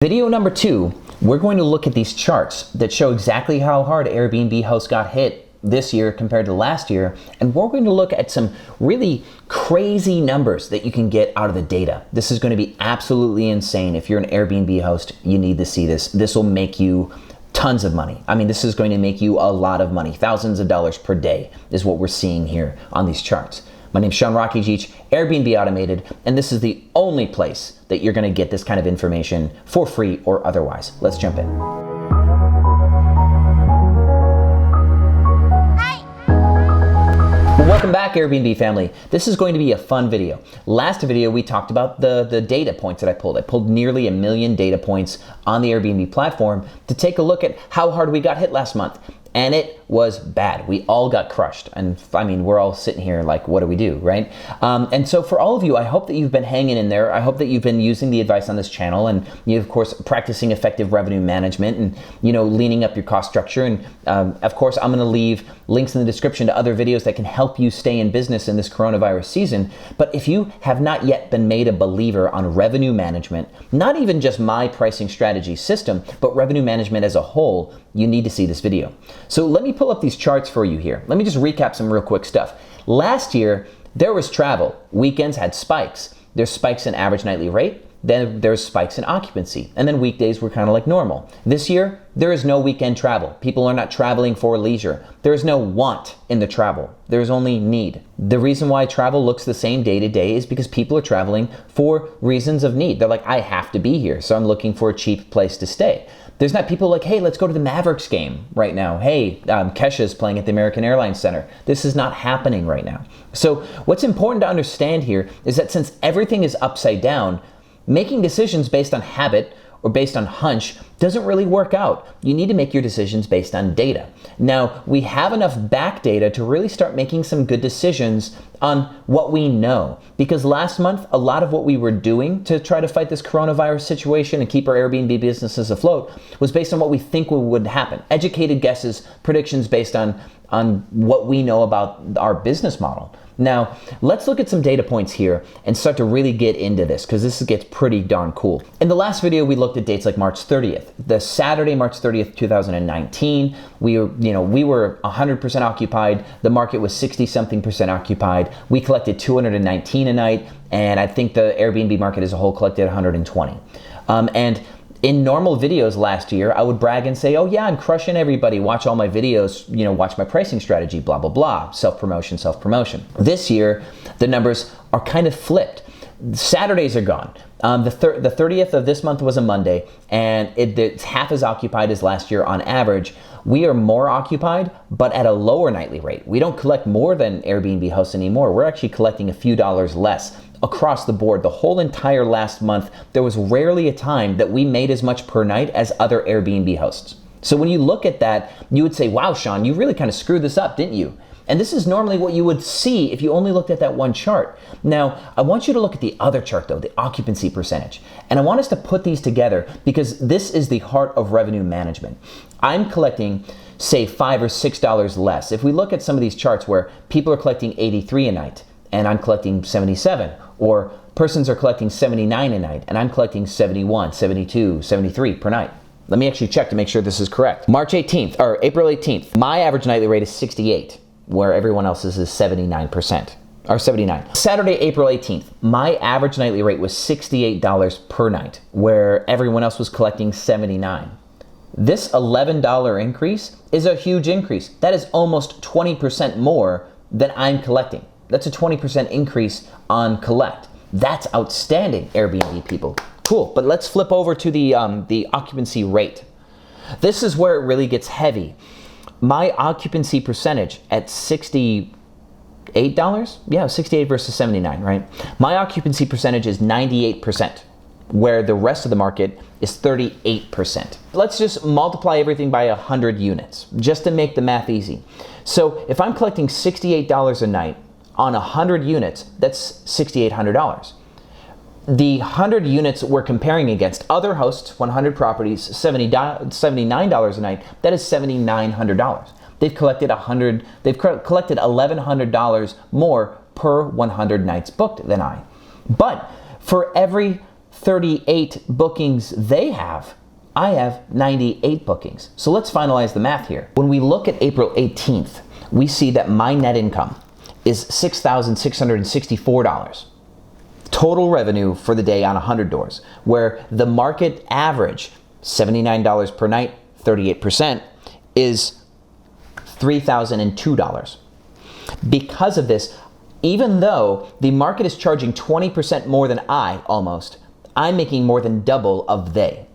Video number 2, we're going to look at these charts that show exactly how hard Airbnb hosts got hit this year compared to last year, and we're going to look at some really crazy numbers that you can get out of the data. This is going to be absolutely insane. If you're an Airbnb host, you need to see this. This will make you tons of money. I mean, this is going to make you a lot of money. Thousands of dollars per day is what we're seeing here on these charts. My name's Rakidzich, Airbnb Automated, and this is the only place that you're gonna get this kind of information for free or otherwise. Let's jump in. Well, welcome back, Airbnb family. This is going to be a fun video. Last video, we talked about the data points that I pulled. I pulled nearly 1 million data points on the Airbnb platform to take a look at how hard we got hit last month. And it was bad. We all got crushed. And I mean, we're all sitting here like, what do we do, right? And so for all of you, I hope that you've been hanging in there. I hope that you've been using the advice on this channel and you, of course, practicing effective revenue management and, leaning up your cost structure. And of course, I'm gonna leave links in the description to other videos that can help you stay in business in this coronavirus season. But if you have not yet been made a believer on revenue management, not even just my pricing strategy system, but revenue management as a whole, you need to see this video. So let me pull up these charts for you here. Let me just recap some real quick stuff. Last year, there was travel. Weekends had spikes. There's spikes in average nightly rate. Then there's spikes in occupancy. And then weekdays were kind of like normal. This year, there is no weekend travel. People are not traveling for leisure. There is no want in the travel. There's only need. The reason why travel looks the same day to day is because people are traveling for reasons of need. They're like, I have to be here, so I'm looking for a cheap place to stay. There's not people like, hey, let's go to the Mavericks game right now. Hey, Kesha's playing at the American Airlines Center. This is not happening right now. So what's important to understand here is that since everything is upside down, making decisions based on habit or based on hunch doesn't really work out. You need to make your decisions based on data. Now, we have enough back data to really start making some good decisions on what we know. Because last month, a lot of what we were doing to try to fight this coronavirus situation and keep our Airbnb businesses afloat was based on what we think would happen. Educated guesses, predictions based on what we know about our business model. Now, let's look at some data points here and start to really get into this because this gets pretty darn cool. In the last video, we looked at dates like March 30th. The Saturday, March 30th, 2019, we were 100% occupied. The market was 60-something% occupied. We collected 219 a night, and I think the Airbnb market as a whole collected 120. And in normal videos last year, I would brag and say, oh yeah, I'm crushing everybody. Watch all my videos, watch my pricing strategy, blah, blah, blah. Self-promotion, self-promotion. This year, the numbers are kind of flipped. Saturdays are gone. The 30th of this month was a Monday, and it's half as occupied as last year on average. We are more occupied, but at a lower nightly rate. We don't collect more than Airbnb hosts anymore. We're actually collecting a few dollars less across the board. The whole entire last month, there was rarely a time that we made as much per night as other Airbnb hosts. So when you look at that, you would say, wow, Sean, you really kind of screwed this up, didn't you? And this is normally what you would see if you only looked at that one chart. Now, I want you to look at the other chart though, the occupancy percentage. And I want us to put these together because this is the heart of revenue management. I'm collecting, say, $5 or $6 less. If we look at some of these charts where people are collecting 83 a night and I'm collecting 77, or persons are collecting 79 a night and I'm collecting 71, 72, 73 per night. Let me actually check to make sure this is correct. April 18th, my average nightly rate is 68, where everyone else's is 79%, or 79. Saturday, April 18th, my average nightly rate was $68 per night, where everyone else was collecting 79. This $11 increase is a huge increase. That is almost 20% more than I'm collecting. That's a 20% increase on collect. That's outstanding, Airbnb people. Cool, but let's flip over to the occupancy rate. This is where it really gets heavy. My occupancy percentage at $68, yeah, 68 versus 79, right? My occupancy percentage is 98%, where the rest of the market is 38%. Let's just multiply everything by 100 units, just to make the math easy. So if I'm collecting $68 a night, on 100 units, that's $6,800. The 100 units we're comparing against other hosts, 100 properties, $79 a night, that is $7,900. They've collected $1,100 more per 100 nights booked than I. But for every 38 bookings they have, I have 98 bookings. So let's finalize the math here. When we look at April 18th, we see that my net income is $6,664. Total revenue for the day on 100 doors, where the market average, $79 per night, 38%, is $3,002. Because of this, even though the market is charging 20% more than I'm making more than double of they.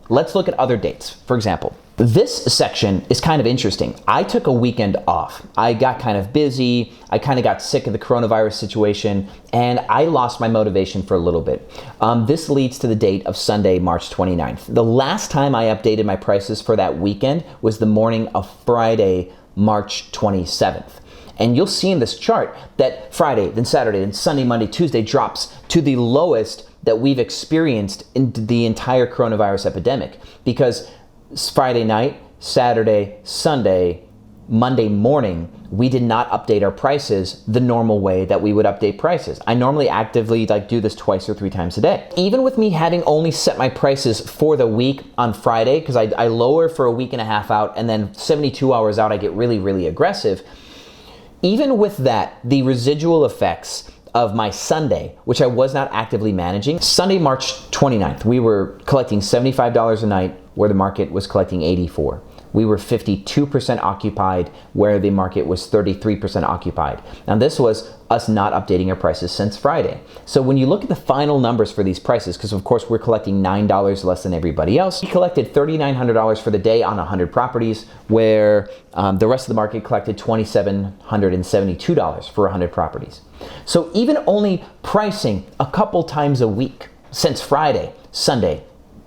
Let's look at other dates. For example, this section is kind of interesting. I took a weekend off. I got kind of busy. I kind of got sick of the coronavirus situation, and I lost my motivation for a little bit. This leads to the date of Sunday, March 29th. The last time I updated my prices for that weekend was the morning of Friday, March 27th. And you'll see in this chart that Friday, then Saturday, then Sunday, Monday, Tuesday drops to the lowest that we've experienced in the entire coronavirus epidemic. Because Friday night, Saturday, Sunday, Monday morning, we did not update our prices the normal way that we would update prices. I normally actively do this twice or 3 times a day. Even with me having only set my prices for the week on Friday, because I lower for a week and a half out, and then 72 hours out, I get really, really aggressive. Even with that, the residual effects of my Sunday, which I was not actively managing, Sunday, March 29th, we were collecting $75 a night where the market was collecting $84. We were 52% occupied where the market was 33% occupied. Now this was us not updating our prices since Friday. So when you look at the final numbers for these prices, because of course we're collecting $9 less than everybody else, we collected $3,900 for the day on 100 properties, where the rest of the market collected $2,772 for 100 properties. So even only pricing a couple times a week since Friday, Sunday,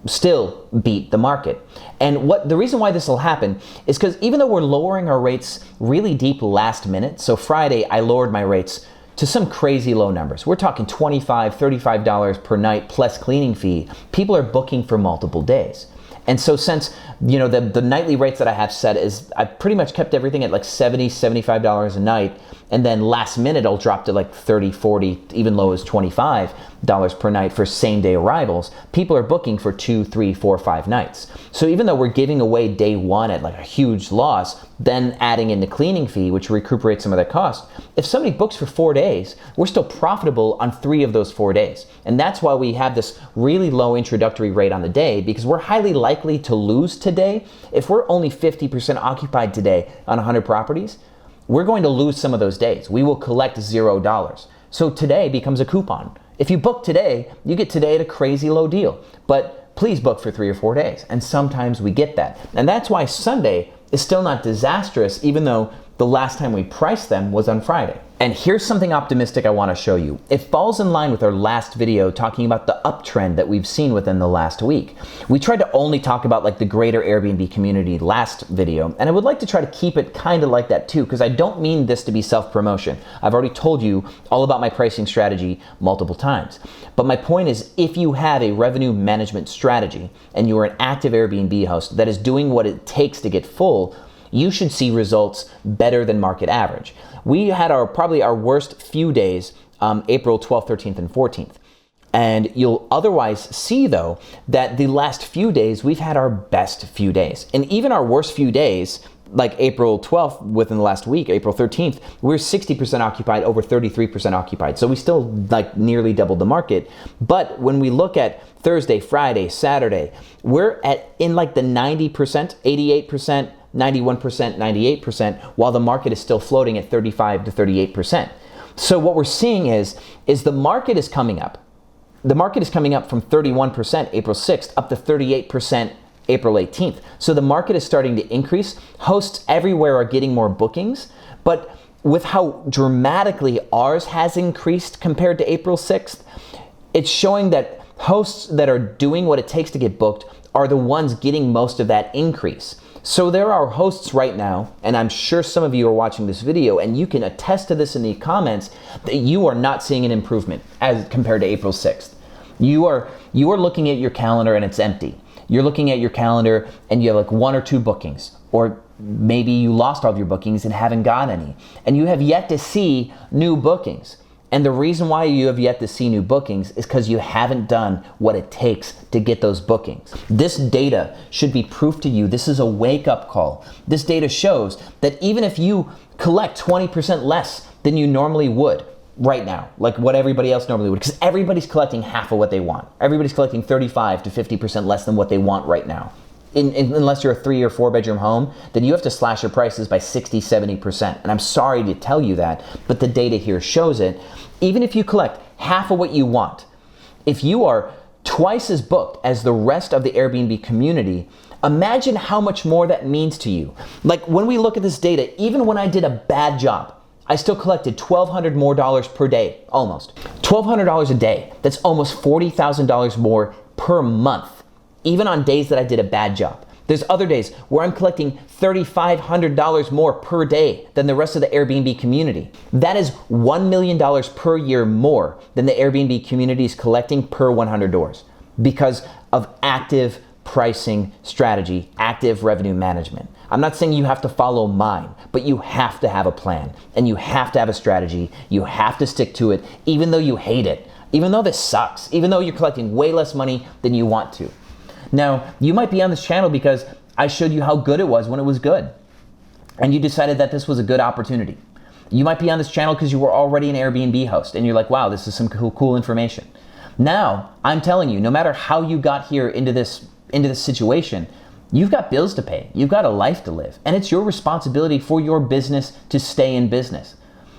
still beat the market. And the reason why this will happen is because even though we're lowering our rates really deep last minute, so Friday I lowered my rates to some crazy low numbers. We're talking $25, $35 per night plus cleaning fee. People are booking for multiple days. And so since, the nightly rates that I have set is, I've pretty much kept everything at $70, $75 a night. And then last minute, I'll drop to $30, $40, even low as $25 per night for same day arrivals. People are booking for 2, 3, 4, 5 nights. So even though we're giving away day one at a huge loss, then adding in the cleaning fee, which recuperates some of that cost, if somebody books for 4 days, we're still profitable on 3 of those 4 days. And that's why we have this really low introductory rate on the day, because we're highly likely to lose today. If we're only 50% occupied today on 100 properties, we're going to lose some of those days. We will collect $0. So today becomes a coupon. If you book today, you get today at a crazy low deal. But please book for 3 or 4 days. And sometimes we get that. And that's why Sunday is still not disastrous, even though the last time we priced them was on Friday. And here's something optimistic I want to show you. It falls in line with our last video talking about the uptrend that we've seen within the last week. We tried to only talk about the greater Airbnb community last video, and I would like to try to keep it kind of like that too, because I don't mean this to be self-promotion. I've already told you all about my pricing strategy multiple times. But my point is, if you have a revenue management strategy and you're an active Airbnb host that is doing what it takes to get full, you should see results better than market average. We had probably our worst few days, April 12th, 13th, and 14th. And you'll otherwise see, though, that the last few days, we've had our best few days. And even our worst few days, like April 12th, within the last week, April 13th, we're 60% occupied, over 33% occupied. So we still nearly doubled the market. But when we look at Thursday, Friday, Saturday, we're in the 90%, 88%, 91%, 98%, while the market is still floating at 35 to 38%. So what we're seeing is the market is coming up. The market is coming up from 31% April 6th up to 38% April 18th. So the market is starting to increase. Hosts everywhere are getting more bookings, but with how dramatically ours has increased compared to April 6th, it's showing that hosts that are doing what it takes to get booked are the ones getting most of that increase. So there are hosts right now, and I'm sure some of you are watching this video, and you can attest to this in the comments, that you are not seeing an improvement as compared to April 6th. You are looking at your calendar and it's empty. You're looking at your calendar and you have 1 or 2 bookings, or maybe you lost all of your bookings and haven't got any, and you have yet to see new bookings. And the reason why you have yet to see new bookings is because you haven't done what it takes to get those bookings. This data should be proof to you. This is a wake-up call. This data shows that even if you collect 20% less than you normally would right now, like what everybody else normally would, because everybody's collecting half of what they want. Everybody's collecting 35 to 50% less than what they want right now. Unless you're a 3 or 4 bedroom home, then you have to slash your prices by 60, 70%. And I'm sorry to tell you that, but the data here shows it. Even if you collect half of what you want, if you are twice as booked as the rest of the Airbnb community, imagine how much more that means to you. Like when we look at this data, even when I did a bad job, I still collected $1,200 more per day, almost. $1,200 a day. That's almost $40,000 more per month, even on days that I did a bad job. There's other days where I'm collecting $3,500 more per day than the rest of the Airbnb community. That is $1 million per year more than the Airbnb community is collecting per 100 doors because of active pricing strategy, active revenue management. I'm not saying you have to follow mine, but you have to have a plan and you have to have a strategy. You have to stick to it, even though you hate it, even though this sucks, even though you're collecting way less money than you want to. Now, you might be on this channel because I showed you how good it was when it was good, and you decided that this was a good opportunity. You might be on this channel because you were already an Airbnb host, and you're like, wow, this is some cool information. Now, I'm telling you, no matter how you got here into this situation, you've got bills to pay, you've got a life to live, and it's your responsibility for your business to stay in business.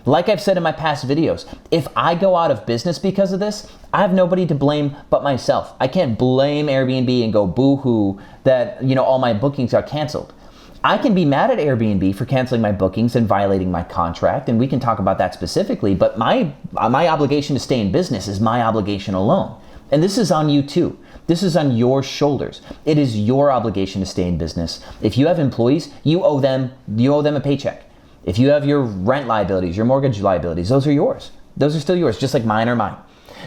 Like I've said in my past videos, if I go out of business because of this, I have nobody to blame but myself. I can't blame Airbnb and go boo-hoo that, all my bookings are canceled. I can be mad at Airbnb for canceling my bookings and violating my contract, and we can talk about that specifically, but my obligation to stay in business is my obligation alone. And this is on you too. This is on your shoulders. It is your obligation to stay in business. If you have employees, you owe them a paycheck. If you have your rent liabilities, your mortgage liabilities, those are yours. Those are still yours, just like mine are mine.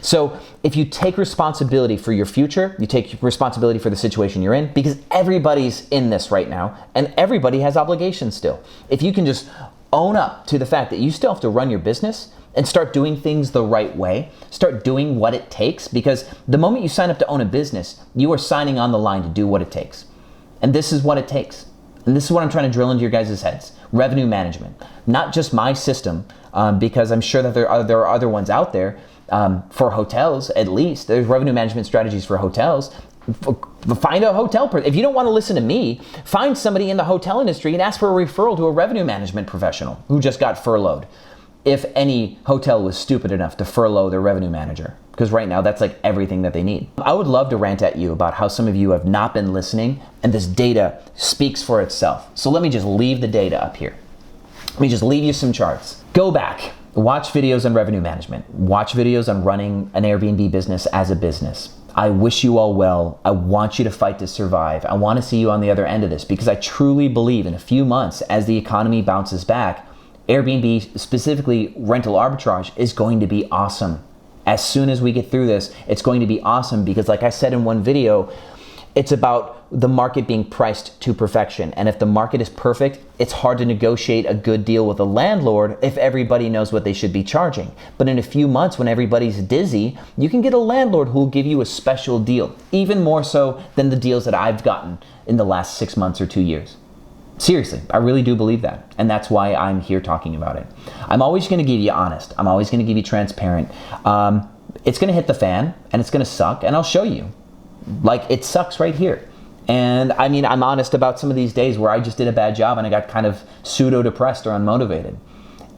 So if you take responsibility for your future, you take responsibility for the situation you're in, because everybody's in this right now, and everybody has obligations still. If you can just own up to the fact that you still have to run your business and start doing things the right way, start doing what it takes, because the moment you sign up to own a business, you are signing on the line to do what it takes. And this is what it takes. And this is what I'm trying to drill into your guys' heads. Revenue management. Not just my system, because I'm sure that there are other ones out there for hotels, at least. There's revenue management strategies for hotels. Find a hotel person. If you don't want to listen to me, find somebody in the hotel industry and ask for a referral to a revenue management professional who just got furloughed. If any hotel was stupid enough to furlough their revenue manager, because right now that's like everything that they need. I would love to rant at you about how some of you have not been listening, and this data speaks for itself. So let me just leave the data up here. Let me just leave you some charts. Go back, watch videos on revenue management, watch videos on running an Airbnb business as a business. I wish you all well. I want you to fight to survive. I want to see you on the other end of this, because I truly believe in a few months, as the economy bounces back, Airbnb, specifically rental arbitrage, is going to be awesome. As soon as we get through this, it's going to be awesome, because like I said in one video, it's about the market being priced to perfection. And if the market is perfect, it's hard to negotiate a good deal with a landlord if everybody knows what they should be charging. But in a few months, when everybody's dizzy, you can get a landlord who will give you a special deal, even more so than the deals that I've gotten in the last 6 months or 2 years. Seriously, I really do believe that. And that's why I'm here talking about it. I'm always going to give you honest. I'm always going to give you transparent. It's going to hit the fan and it's going to suck, and I'll show you. Like, it sucks right here. And I mean, I'm honest about some of these days where I just did a bad job and I got kind of pseudo-depressed or unmotivated,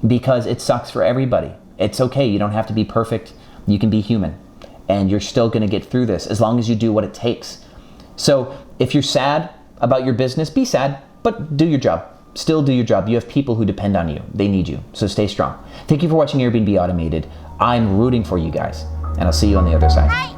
because it sucks for everybody. It's okay. You don't have to be perfect. You can be human, and you're still going to get through this as long as you do what it takes. So if you're sad about your business, be sad, but do your job. Still do your job. You have people who depend on you. They need you. So stay strong. Thank you for watching Airbnb Automated. I'm rooting for you guys, and I'll see you on the other side.